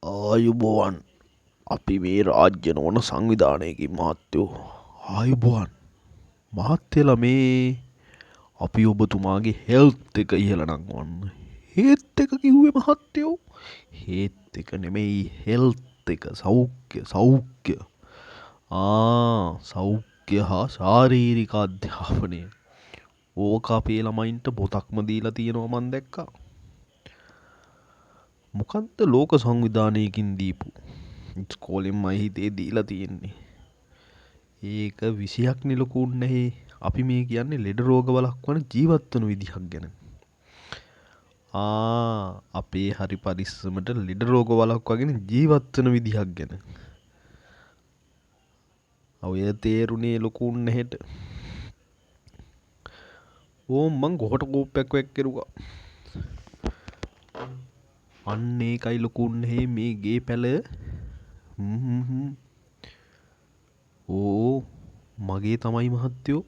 ආයුබෝවන් අපි මේ රාජ්‍ය නොවන සංවිධානයකින් මහත්තයෝ ආයුබෝවන් මහත්තයලා මේ අපි ඔබතුමාගේ හෙල්ත් එක ඉහළ නංවන්න හේත් එක කිව්වේ මහත්තයෝ හේත් එක නෙමෙයි හෙල්ත් එක සෞඛ්‍ය සෞඛ්‍ය හා ශාරීරික අධ්‍යාපනය ඕක අපේ ළමයින්ට පොතක්ම දීලා තියෙනවා මන් දැක්කා මොකක්ද ලෝක සංවිධානයකින් දීපු ඉස්කෝලෙන් මයි හිතේ දීලා තියෙන්නේ ඒක 20ක් නිලකුන් නැහැ අපි මේ කියන්නේ ලෙඩ රෝග වළක්වන ජීවත් වන විදිහක් ගැන අපේ හරි පරිස්සමට ලෙඩ රෝග වළක්වාගෙන ජීවත් වෙන විදිහක් ගැන ඔය තේරුණේ ලොකුන් නැහෙට මං ගොහට කෝප්පයක් වැක්කිරුවා අන්න ඒකයි ලොකුන් නැහැ මේ ගේ පැල මගේ තමයි මහත්තයෝ